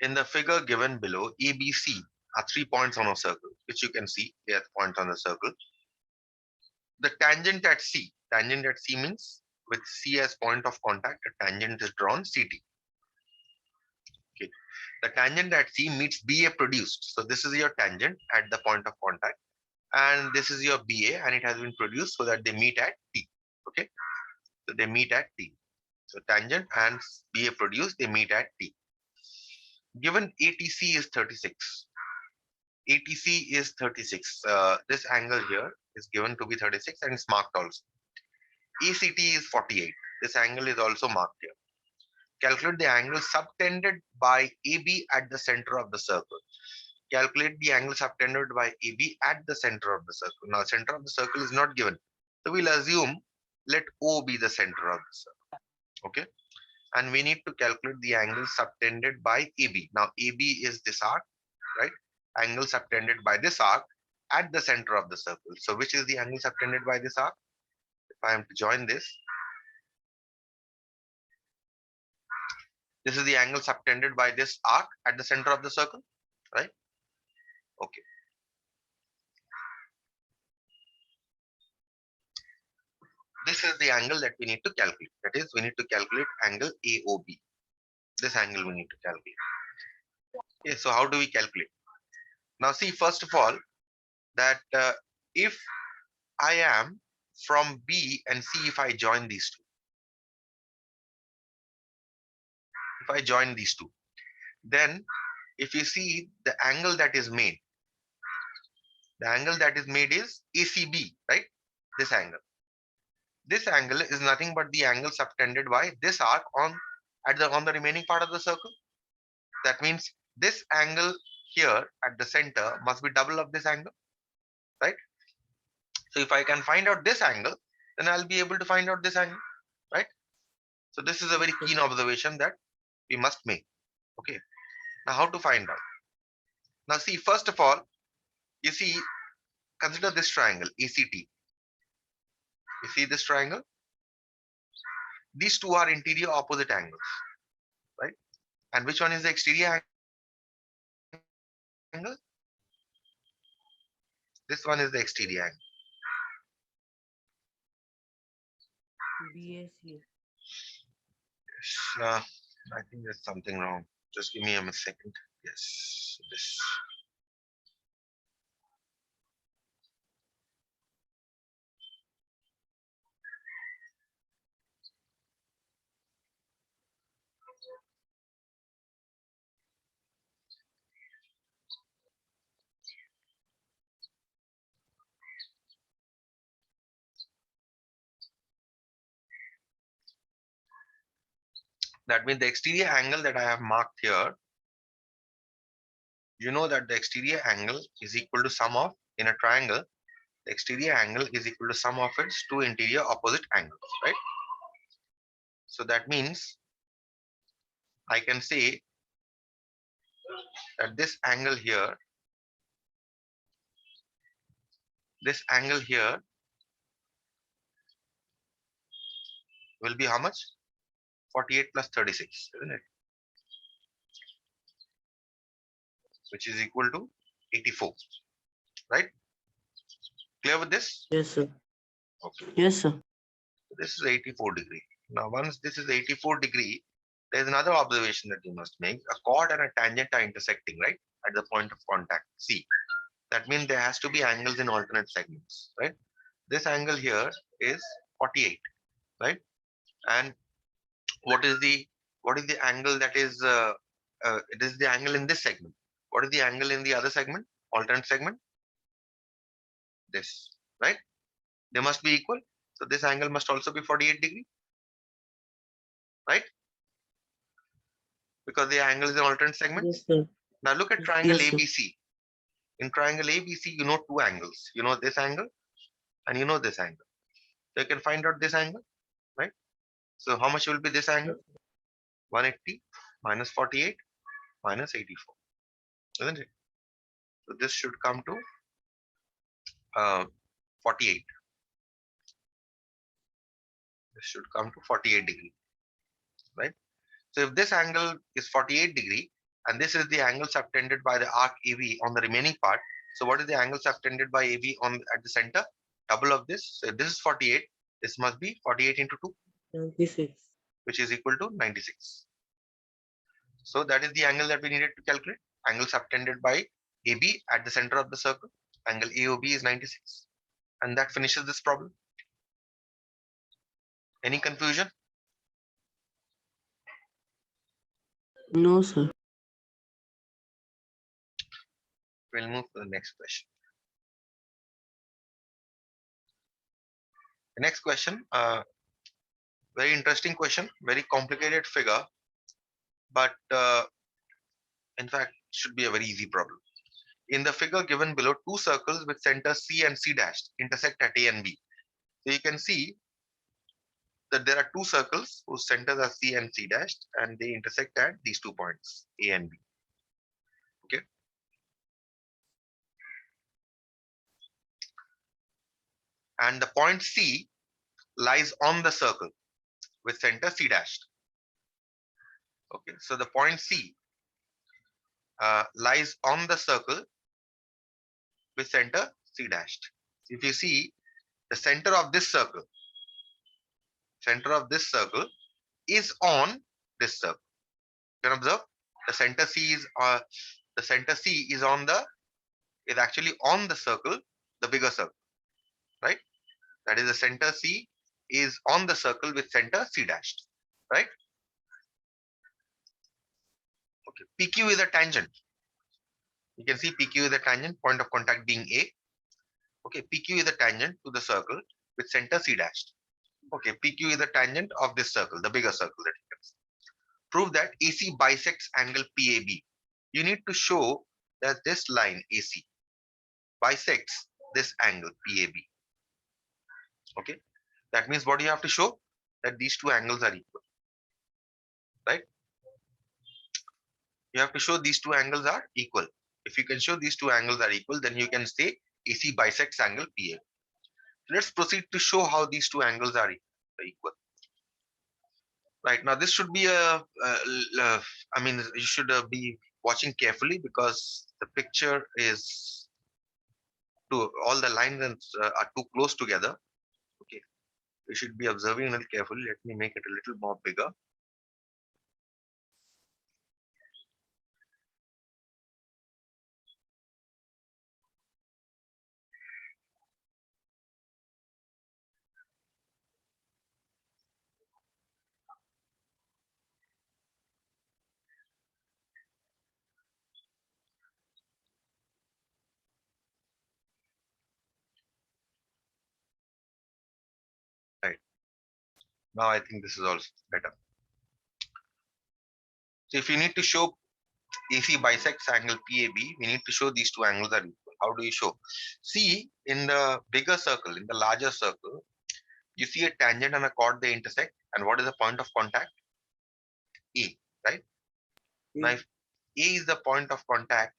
In the figure given below, ABC are 3 points on a circle, which you can see. They are points on the circle. The tangent at C means with C as point of contact, a tangent is drawn CT. Okay. The tangent at C meets BA produced. So this is your tangent at the point of contact, and this is your BA, and it has been produced so that they meet at T. Okay. So they meet at T. So tangent and BA produced, they meet at T. Given ATC is 36. ATC is 36. This angle here is given to be 36 and it's marked also. ACT is 48. This angle is also marked here. Calculate the angle subtended by AB at the center of the circle. Calculate the angle subtended by AB at the center of the circle. Now, center of the circle is not given. So we'll assume let O be the center of the circle. Okay. And we need to calculate the angle subtended by AB. Now, AB is this arc, right? Angle subtended by this arc at the center of the circle. So which is the angle subtended by this arc? If I am to join this is the angle subtended by this arc at the center of the circle, right? Okay. This is the angle that we need to calculate. That is, we need to calculate angle AOB. This angle we need to calculate. Okay, so how do we calculate? Now see, first of all, that if I am from B and C, if I join these two, then if you see the angle that is made, is ACB, right? This angle. This angle is nothing but the angle subtended by this arc on the remaining part of the circle. That means this angle here at the center must be double of this angle, right? So if I can find out this angle, then I'll be able to find out this angle, right? So this is a very keen observation that we must make. Okay. Now how to find out? Now see, first of all, you see, consider this triangle ACT. You see this triangle? These two are interior opposite angles, right? And which one is the exterior angle? This one is the exterior angle. BAC. I think there's something wrong. Just give me a second. Yes, this. That means the exterior angle that I have marked here, you know that the exterior angle is equal to sum of, in a triangle, the exterior angle is equal to sum of its two interior opposite angles, right? So that means I can say that this angle here will be how much? 48 plus 36, isn't it? Which is equal to 84, right? Clear with this? Yes, sir. Okay. Yes, sir. This is 84 degree. Now, once this is 84 degree, there's another observation that you must make. A chord and a tangent are intersecting, right? At the point of contact, C. That means there has to be angles in alternate segments, right? This angle here is 48, right? And what is the angle that is, it is the angle in this segment. What is the angle in the other segment, alternate segment? This, right? They must be equal. So this angle must also be 48 degree, right? Because the angle is in alternate segments. Yes, sir. Now look at triangle Yes, sir. ABC. In triangle ABC, you know two angles. You know this angle and you know this angle. So you can find out this angle, right? So how much will be this angle? 180 minus 48 minus 84, isn't it? So this should come to 48. This should come to 48 degree, right? So if this angle is 48 degree, And this is the angle subtended by the arc AB on the remaining part. So what is the angle subtended by AB on at the center? Double of this. So this is 48. This must be 48 into 2, 96. which is equal to 96. So that is the angle that we needed to calculate. Angle subtended by AB at the center of the circle. Angle AOB is 96. And that finishes this problem. Any confusion? No, sir. We'll move to the next question. The next question, very interesting question, very complicated figure, but in fact, should be a very easy problem. In the figure given below, two circles with centers C and C dashed intersect at A and B. So you can see that there are two circles whose centers are C and C dashed, and they intersect at these 2 points, A and B. Okay. And the point C lies on the circle with center C dashed. Okay. So the point C lies on the circle with center C dashed. If you see the center of this circle is on this circle. You can observe the center C is actually on the circle, the bigger circle, right? That is, the center C is on the circle with center C dashed, right? Okay. PQ is a tangent. You can see PQ is a tangent, point of contact being A. Okay, PQ is a tangent to the circle with center C dashed. Okay, PQ is a tangent of this circle, the bigger circle that you can see. Prove that AC bisects angle PAB. You need to show that this line AC bisects this angle PAB. Okay, that means what do you have to show? That these two angles are equal, right? You have to show these two angles are equal. If you can show these two angles are equal, then you can say AC bisects angle PAB. Let's proceed to show how these two angles are equal. Right, now this should be I mean, you should be watching carefully, because the picture is all the lines are too close together. Okay, you should be observing a little carefully. Let me make it a little more bigger. Right, now I think this is also better. So if you need to show AC bisects angle PAB, we need to show these two angles are equal. How do you show? See, in the bigger circle, in the larger circle, you see a tangent and a chord, they intersect. And what is the point of contact? A, right? Now, if A is the point of contact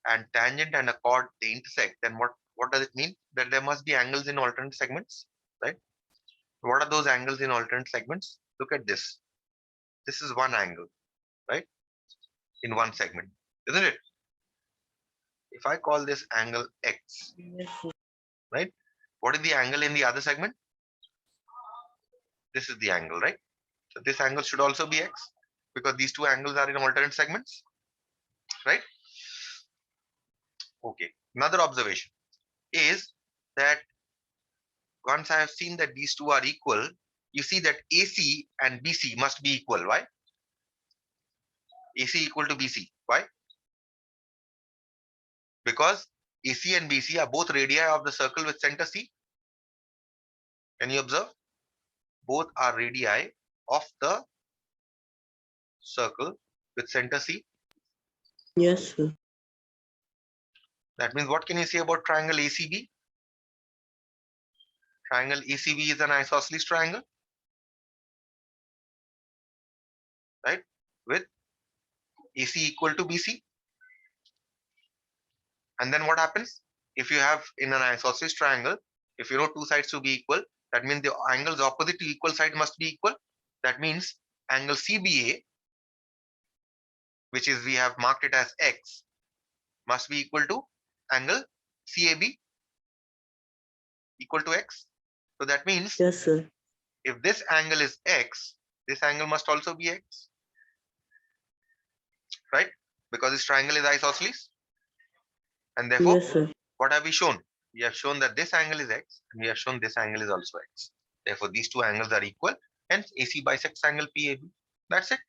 and tangent and a chord they intersect, then what does it mean? That there must be angles in alternate segments, right? What are those angles in alternate segments? Look at this. This is one angle, right? In one segment, isn't it? If I call this angle X, Yes, sir. right? What is the angle in the other segment? This is the angle, right? So this angle should also be X, because these two angles are in alternate segments, right? Okay. Another observation is that once I have seen that these two are equal, you see that AC and BC must be equal. Why? AC equal to BC. Why? Because AC and BC are both radii of the circle with center C. Can you observe? Both are radii of the circle with center C. Yes, sir. That means, what can you say about triangle ACB? Triangle ACB is an isosceles triangle, right? With AC equal to BC. And then what happens? If you have in an isosceles triangle, if you know two sides to be equal, that means the angles opposite to equal side must be equal. That means angle CBA which is we have marked it as X, must be equal to angle CAB equal to X. So that means Yes, sir. if this angle is X, this angle must also be X, right? Because this triangle is isosceles. And therefore, Yes, sir. what have we shown? We have shown that this angle is X and we have shown this angle is also X. Therefore, these two angles are equal. Hence, AC bisects angle PAB. That's it.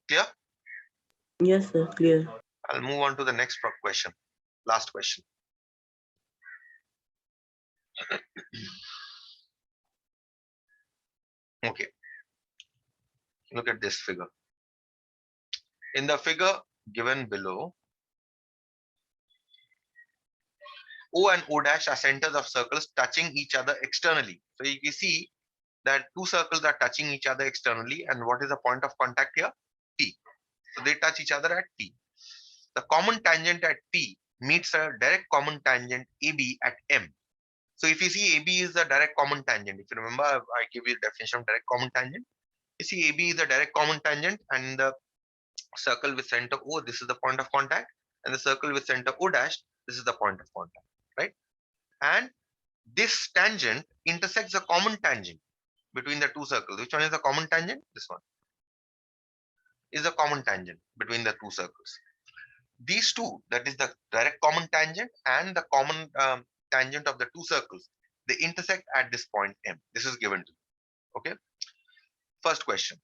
Clear? Yes, sir. Clear. I'll move on to the next question. Last question. Okay. Look at this figure. In the figure given below, O and O dash are centers of circles touching each other externally. So you can see that two circles are touching each other externally. And what is the point of contact here? T. So they touch each other at T. The common tangent at T meets a direct common tangent AB at M. So if you see AB is the direct common tangent, if you remember, I give you the definition of direct common tangent. You see AB is the direct common tangent and the circle with center O, this is the point of contact, and the circle with center O dash, this is the point of contact, right? And this tangent intersects a common tangent between the two circles. Which one is the common tangent? This one is the common tangent between the two circles. These two, that is the direct common tangent and the common tangent of the two circles, they intersect at this point M. This is given to you. Okay. First question.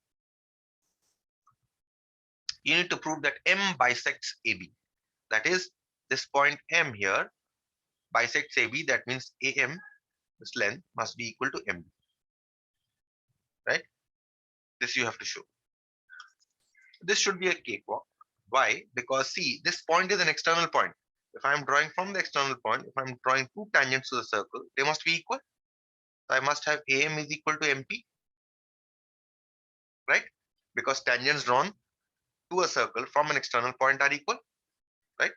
You need to prove that M bisects AB. That is, this point M here bisects AB. That means AM, this length, must be equal to MB. Right? This you have to show. This should be a cakewalk. Why? Because see, this point is an external point. If I'm drawing from the external point, if I'm drawing two tangents to the circle, they must be equal. So I must have AM is equal to MP, right? Because tangents drawn to a circle from an external point are equal, right?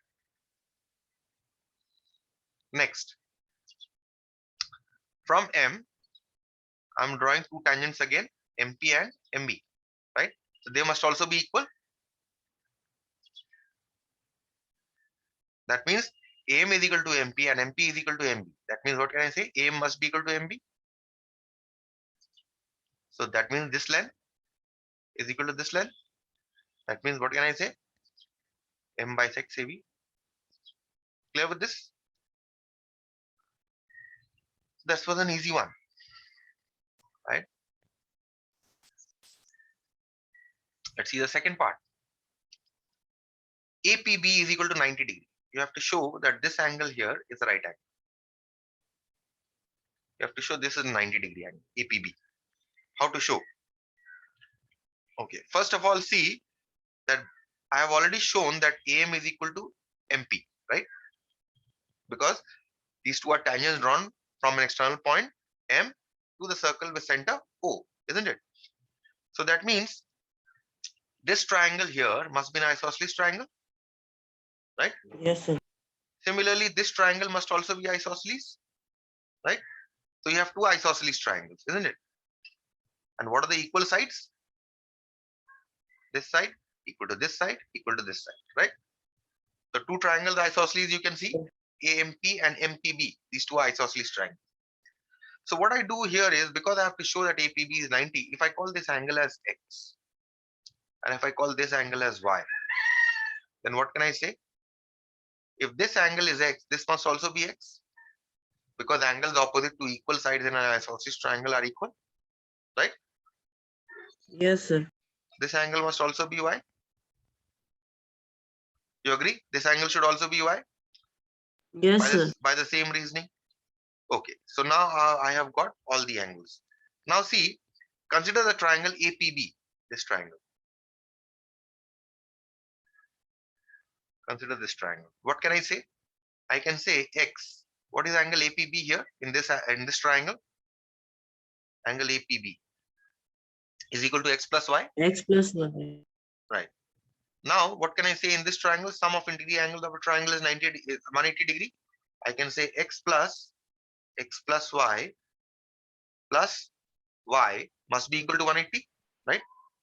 Next, from M, I'm drawing two tangents again, MP and MB, right? So they must also be equal. That means AM is equal to MP and MP is equal to MB. That means what can I say? AM must be equal to MB. So that means this length is equal to this length. That means what can I say? M bisects AB. Clear with this? That was an easy one, right? Let's see the second part. APB is equal to 90 degree. You have to show that this angle here is the right angle. You have to show this is 90 degree angle, APB. How to show? Okay, first of all, see that I have already shown that AM is equal to MP, right? Because these two are tangents drawn from an external point M to the circle with center O, isn't it? So that means this triangle here must be an isosceles triangle, right? Yes, sir. Similarly, this triangle must also be isosceles, right? So you have two isosceles triangles, isn't it? And what are the equal sides? This side equal to this side equal to this side, right? The two triangles isosceles you can see, AMP and MPB. These two are isosceles triangles. So what I do here is, because I have to show that APB is 90, if I call this angle as X, and if I call this angle as Y, then what can I say? If this angle is X, this must also be X, because angles opposite to equal sides in an isosceles triangle are equal, right? Yes, sir. This angle must also be Y. You agree? This angle should also be Y Yes, sir. by the same reasoning. Okay, so now I have got all the angles. Now see, consider the triangle APB, this triangle. Consider this triangle. What can I say? I can say X. What is angle APB here in this triangle? Angle APB is equal to X plus Y. X plus Y. Right. Now, what can I say in this triangle? Sum of interior angles of a triangle is 180 degree. I can say X plus Y plus Y must be equal to 180, right?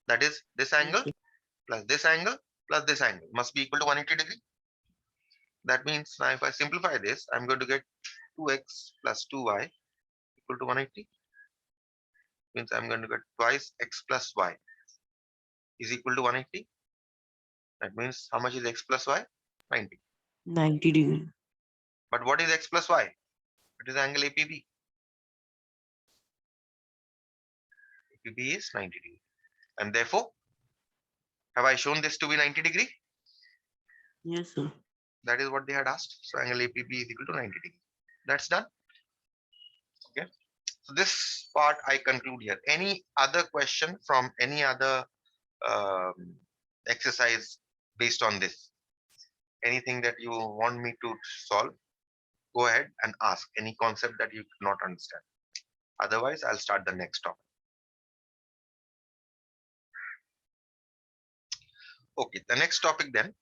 That is this angle plus this angle plus this angle must be equal to 180 degree. That means now if I simplify this, I'm going to get 2x plus 2y equal to 180. Means I'm going to get twice x plus y is equal to 180. That means how much is x plus y? 90. 90 degree. But what is x plus y? It is angle APB. APB is 90 degree. And therefore, have I shown this to be 90 degree? Yes, sir. That is what they had asked. So angle APB is equal to 90 degree. That's done. Okay. So this part I conclude here. Any other question from any other um, exercise based on this? Anything that you want me to solve? Go ahead and ask any concept that you do not understand. Otherwise, I'll start the next topic. Okay, the next topic then